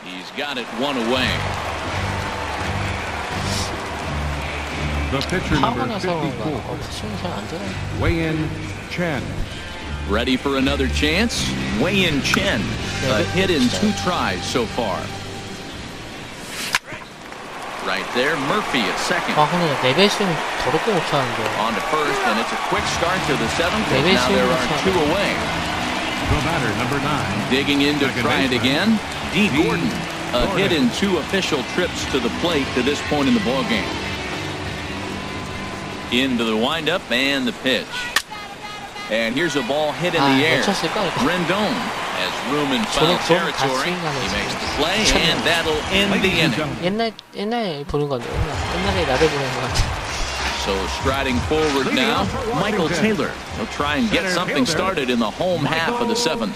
He's got it one away. The pitcher number 54. Wei-in Chen. Ready for another chance? Wei-in Chen. A hit in 2 tries so far. Right there, Murphy at second. 근데 내배수는 더럽게 못 차는데. On to first, and it's a quick start to the 7th. Now there are 2 away. The batter, number 9. Digging in to try it again. D. Gordon. A hit in 2 official trips to the plate to this point in the ballgame. Into the windup and the pitch. And here's a ball hit in the air. Rendon has room in foul territory. He makes the play, and that'll end the inning. 옛날 보는 건데. 옛날에 나를 보는 것 같아. So striding forward now, Michael Taylor. He'll try and get something started in the home half of the 7th.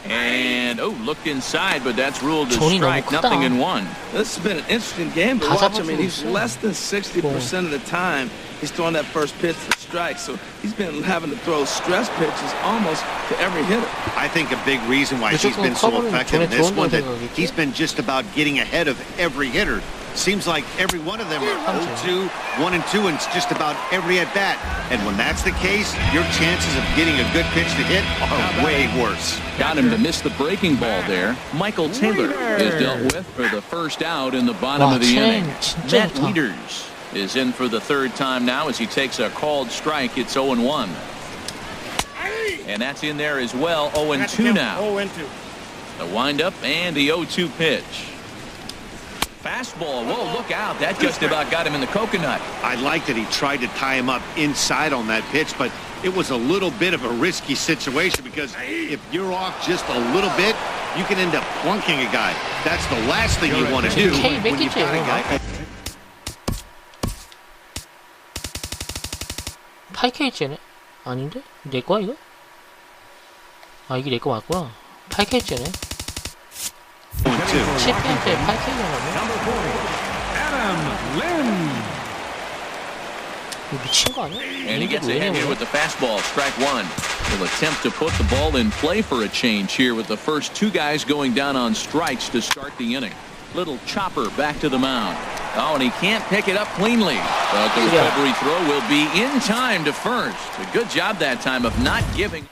And, looked inside, but that's ruled a strike, nothing in 1. This has been an interesting game to watch. I mean, he's less than 60% of the time he's throwing that first pitch for strike. So he's been having to throw stress pitches almost to every hitter. I think a big reason why he's been so effective in this one that he's been just about getting ahead of every hitter. Seems like every one of them are 0-2, 1-2, and it's just about every at-bat. And when that's the case, your chances of getting a good pitch to hit are way worse. Got him to miss the breaking ball there. Michael Taylor is dealt with for the first out in the bottom of the inning. Matt Wieters is in for the 3rd time now as he takes a called strike. It's 0-1. And that's in there as well. 0-2 now. The windup and the 0-2 pitch. Fastball. Whoa, look out. That just about got him in the coconut. I like that he tried to tie him up inside on that pitch, but it was a little bit of a risky situation because if you're off just a little bit, you can end up plunking a guy. That's the last thing you want to do when you've got a guy. 8K째네? 아닌데? 내 거야 이거? 아 이게 내 거 맞구나. 8K째네. 7K째 8K잖아. 이거 미친 거 아니야? And he gets ahead here with the fastball. Strike 1. He'll attempt to put the ball in play for a change here with the first 2 guys going down on strikes to start the inning. Little chopper back to the mound. Oh, and he can't pick it up cleanly. But the recovery throw will be in time to first. A good job that time of not giving.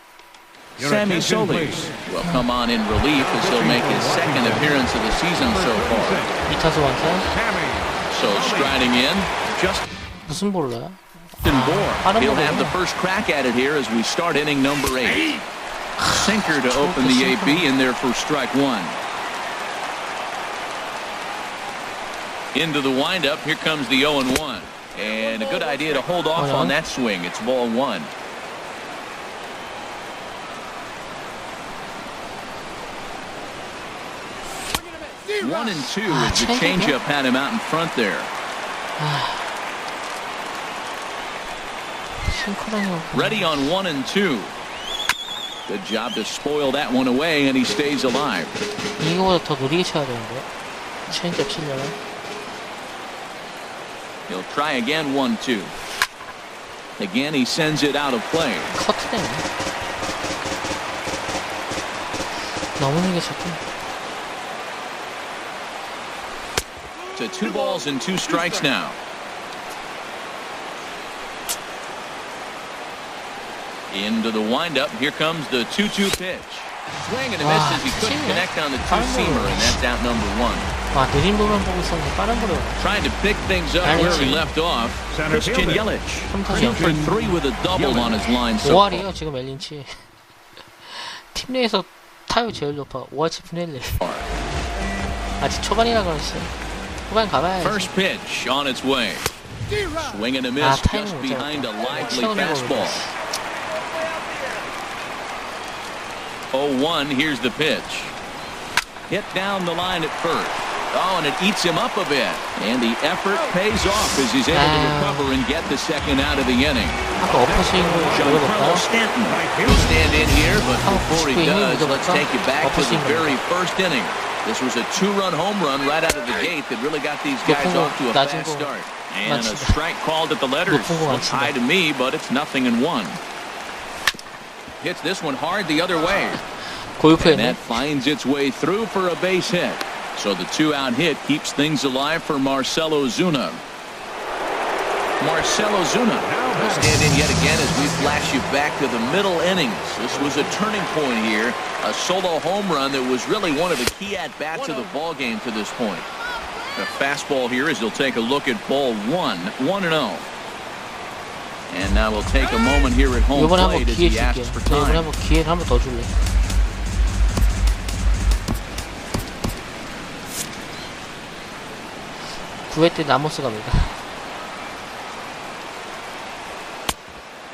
Sammy Solis will come on in relief as he'll make his 2nd appearance of the season so far. So striding in, just 무슨 볼러야? He'll have the first crack at it here as we start inning number 8. Sinker to open the AB in there for strike 1. Into the windup, here comes the 0-1. And a good idea to hold off on that swing. It's ball 1. One and 2 as the changeup had him out in front there. Ready on 1 and 2. Good job to spoil that one away, and he stays alive. 이거보다 더 느리게 쳐야 되는데. 체인지업 치려면. He'll try again 1-2. Again, he sends it out of play. 커트되네. 너무 느리게 쳤고. To 2 balls and 2 strikes now. Into the windup. Here comes the 2-2 pitch. Swing and a miss as he couldn't connect on the 2-seamer, and that's out number 1. 느린 볼만 보고 있었는데 빠른 볼을. Trying to pick things up where he left off. Christian Yelich 2 for 3 with a double on his line so far. 5할이에요 지금 엘린치. 팀 내에서 타율 제일 높아. 5할 7푼 1리. 아직 초반이라 그렇지. 후반 가봐야지. First pitch on its way. Swing and a miss just behind a lively fastball. 0-1, here's the pitch. Hit down the line at first. Oh, and it eats him up a bit. And the effort pays off as he's able to recover and get the second out of the inning. Giancarlo Stanton will stand in here, but before he does, let's take you back to the very first inning. This was a two-run home run right out of the gate that really got these guys off to a fast start. And a strike called at the letters. Looks high to me, but it's 0-1. Hits this one hard the other way. And that finds its way through for a base hit. So the two-out hit keeps things alive for Marcell Ozuna. Marcell Ozuna will stand in yet again as we flash you back to the middle innings. This was a turning point here. A solo home run that was really one of the key at-bats of the ball game to this point. The fastball here as he'll take a look at ball 1-0. And now we'll take a moment here at home plate as he asks for time. 이번에 한번 기회를 한번 더 줄래. 구회 때 나모스 갑니다.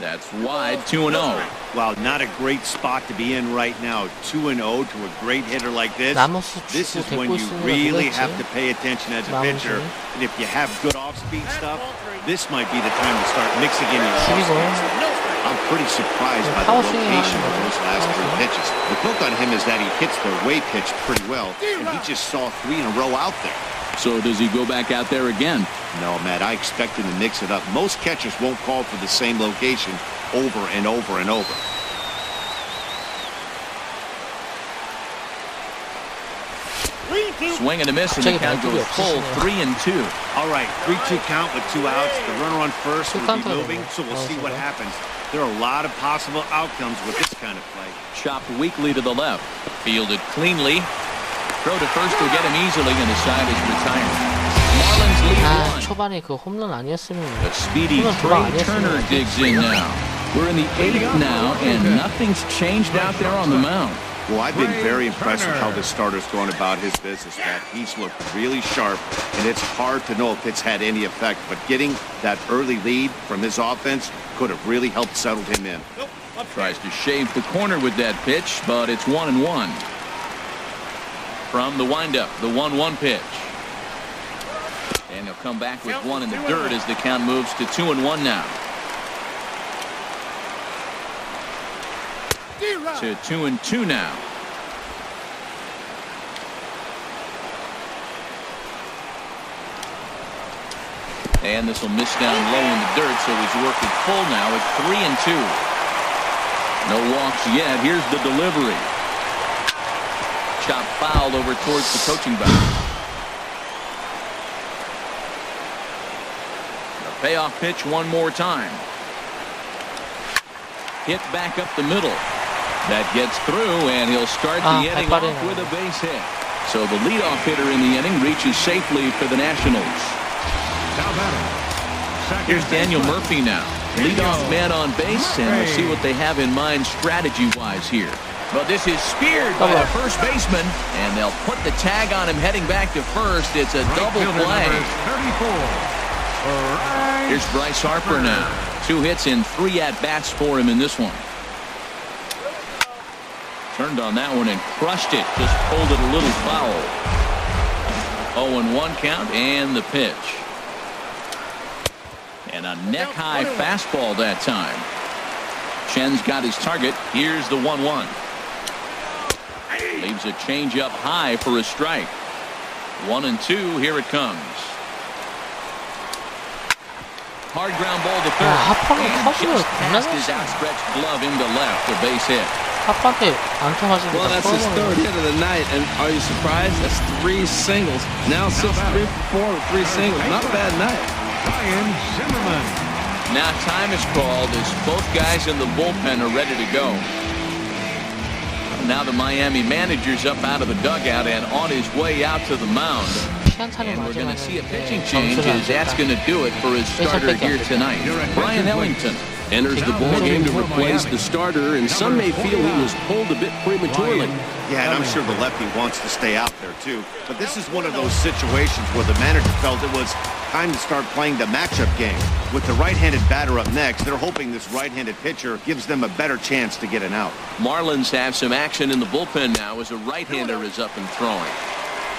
That's wide, 2-0. Wow, not a great spot to be in right now. 2-0 to a great hitter like this. This is when you really have to pay attention as a pitcher. And if you have good off-speed stuff, this might be the time to start mixing in your off-speed stuff. I'm pretty surprised by the location of those last three pitches. The book on him is that he hits the way pitch pretty well, and he just saw 3 in a row out there. So does he go back out there again? No, Matt, I expect him to mix it up. Most catchers won't call for the same location over and over and over. Swing and a miss, and the count goes full 3-2. All right, 3-2 count with 2 outs. The runner on first will be moving, so we'll see what happens. There are a lot of possible outcomes with this kind of play. Chopped weakly to the left. Fielded cleanly. Throw to first will get him easily, and the side is retired. Marlins lead 1. 초반에 그 홈런 아니었으면 The speedy Trey Turner digs in now. We're in the 8th now, and nothing's changed out there on the mound. Well, I've been very impressed with how this starter's going about his business, Matt. He's looked really sharp, and it's hard to know if it's had any effect, but getting that early lead from his offense could have really helped settle him in. Tries to shave the corner with that pitch, but it's 1-1. From the windup, the 1-1 pitch. And he'll come back with one in the dirt as the count moves to 2-1 now. To 2-2 now. And this will miss down low in the dirt, so he's working full now at 3-2. No walks yet. Here's the delivery. Chop foul over towards the coaching box. The payoff pitch one more time. Hit back up the middle. That gets through, and he'll start the inning off with a base hit. So the leadoff hitter in the inning reaches safely for the Nationals. Here's Daniel Murphy now. Leadoff man on base, and we'll see what they have in mind strategy-wise here. But this is speared by the first baseman, and they'll put the tag on him heading back to first. It's a double play. Here's Bryce Harper now. 2 hits and 3 at-bats for him in this one. Turned on that one and crushed it. Just pulled it a little foul. 0-1 count and the pitch. And a neck-high fastball that time. Chen's got his target. Here's the 1-1. Leaves a changeup high for a strike. 1-2. Here it comes. Hard ground ball to third. And just past his outstretched glove into left. A base hit. Well, that's his 3rd hit of the night, and are you surprised? That's 3 singles. Now 6-3 for 4 with 3 singles. Not a bad night. Now time is called as both guys in the bullpen are ready to go. Now the Miami manager's up out of the dugout and on his way out to the mound. And we're going to see a pitching change as that's going to do it for his starter here tonight. Brian Ellington enters the ballgame to replace the starter, and some may feel he was pulled a bit prematurely. Yeah, and I'm sure the lefty wants to stay out there too. But this is one of those situations where the manager felt it was time to start playing the matchup game. With the right-handed batter up next, they're hoping this right-handed pitcher gives them a better chance to get an out. Marlins have some action in the bullpen now as a right-hander is up and throwing.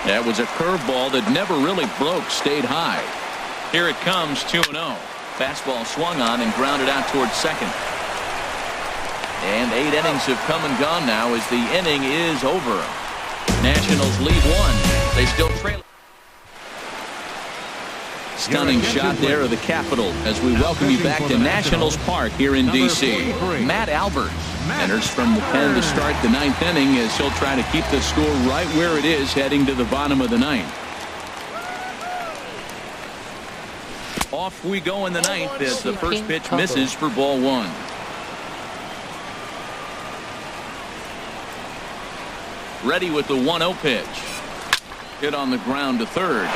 That was a curveball that never really broke, stayed high. Here it comes, 2-0. Fastball swung on and grounded out towards second. And 8 innings have come and gone now as the inning is over. Nationals lead 1. They still trail. Stunning shot there of the Capitol as we welcome you back to Nationals Park here in D.C. Matt Albert enters from the pen to start the 9th inning as he'll try to keep the score right where it is heading to the bottom of the 9th. Off we go in the 9th as the first pitch misses for ball 1. Ready with the 1-0 pitch. Hit on the ground to third.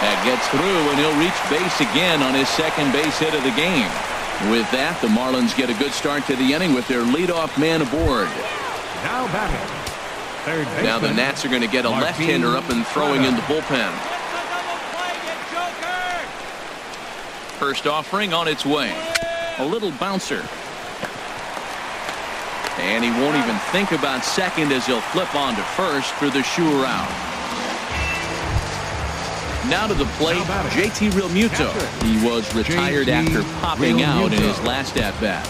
That gets through, and he'll reach base again on his second base hit of the game. With that, the Marlins get a good start to the inning with their leadoff man aboard. Now batting. Third baseman. Now the Nats are going to get a left-hander up and throwing in the bullpen. First offering on its way. A little bouncer. And he won't even think about second as he'll flip on to first for the sure out. Now to the plate, JT Realmuto. He was retired after popping out in his last at-bat.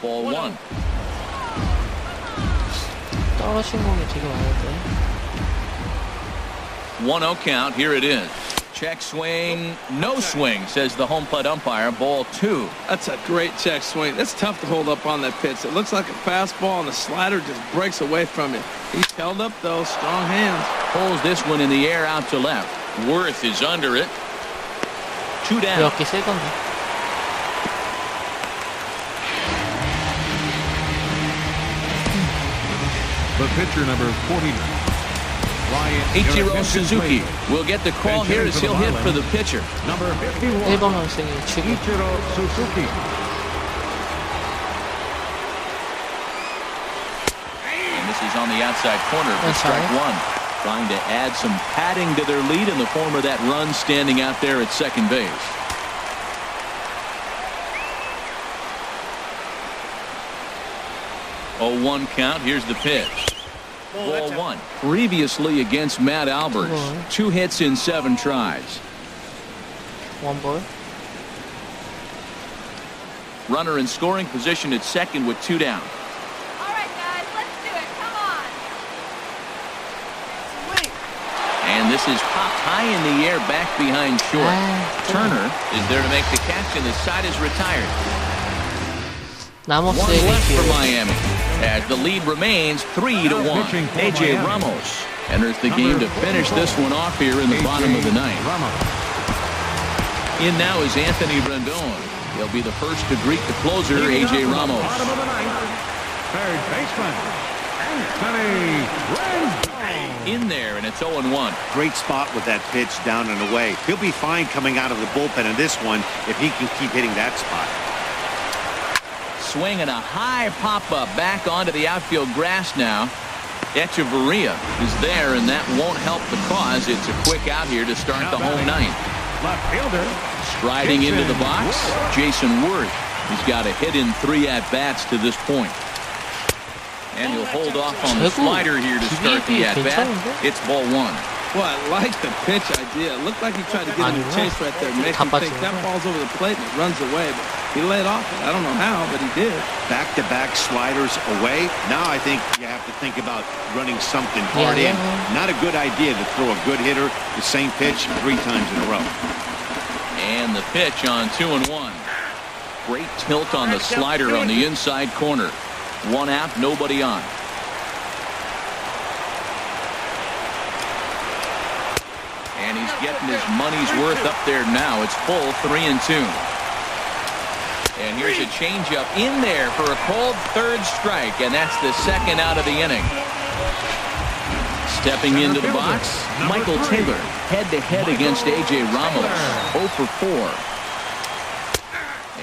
Ball 1. 떨어진 공이 되게 많은데. 1-0 count. Here it is. Check swing, no swing, says the home plate umpire. Ball 2. That's a great check swing. That's tough to hold up on that pitch. It looks like a fastball, and the slider just breaks away from it. He's held up, though. Strong hands. Pulls this one in the air out to left. Worth is under it. 2 down. 이렇게 세 건데. The pitcher, number 49. Ichiro Suzuki will get the call here as he'll hit for the pitcher. Number 51. 1번 원생이 지금. Ichiro Suzuki. And this is on the outside corner for strike 1. Trying to add some padding to their lead in the form of that run standing out there at second base. Oh, 1 count. Here's the pitch. Ball 1. Previously against Matt Albert. 2 hits in 7 tries. 1 ball. Runner in scoring position at second with 2 down. All right, guys, let's do it. Come on. Swing. And this is popped high in the air back behind short. Turner is there to make the catch, and the side is retired. 1 left for Miami as the lead remains 3-1. A.J. Ramos enters the game to finish this one off here in the bottom of the 9th. In now is Anthony Rendon. He'll be the first to greet the closer, A.J. Ramos. Third baseman, Anthony Rendon. In there, and it's 0-1. Great spot with that pitch down and away. He'll be fine coming out of the bullpen in this one if he can keep hitting that spot. Swing and a high pop-up back onto the outfield grass now. Echeverria is there, and that won't help the cause. It's a quick out here to start the home 9th. Left fielder. Striding into the box, Jason Worth. He's got a hit in 3 at-bats to this point. And he'll hold off on the slider here to start the at-bat. It's ball 1. Well, I like the pitch idea. It looked like he tried to get him a chase right there, make him think that ball's over the plate and it runs away. But he laid off it. I don't know how, but he did. Back-to-back sliders away. Now I think you have to think about running something hard in. Not a good idea to throw a good hitter the same pitch 3 times in a row. And the pitch on 2-1. Great tilt on the slider on the inside corner. 1 out, nobody on. And he's getting his money's worth up there now. It's full 3-2. And here's a changeup in there for a called 3rd strike, and that's the 2nd out of the inning. Stepping into the box, Michael Taylor head-to-head against A.J. Ramos, 0 for 4.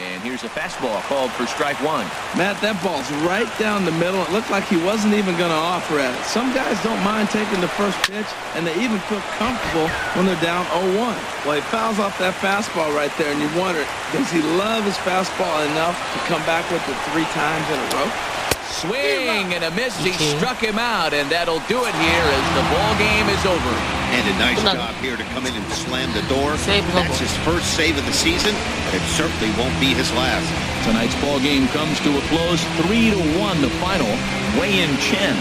And here's a fastball called for strike one. Matt, that ball's right down the middle. It looked like he wasn't even going to offer at it. Some guys don't mind taking the first pitch, and they even feel comfortable when they're down 0-1. Well, he fouls off that fastball right there, and you wonder, does he love his fastball enough to come back with it 3 times in a row? Swing and a miss. He struck him out, and that'll do it here as the ball game is over. And a nice job here to come in and slam the door. That's his first save of the season, but it certainly won't be his last. Tonight's ball game comes to a close, 3-1 the final. Wei Yin Chen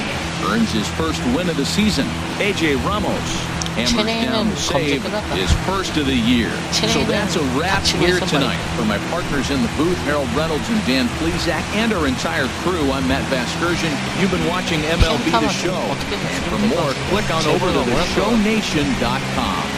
earns his first win of the season. A.J. Ramos hammers down the save, his first of the year. So that's a wrap here tonight. For my partners in the booth, Harold Reynolds and Dan Plesac, and our entire crew, I'm Matt Vasgersian. You've been watching MLB The Show. And for more, click on over to theshownation.com.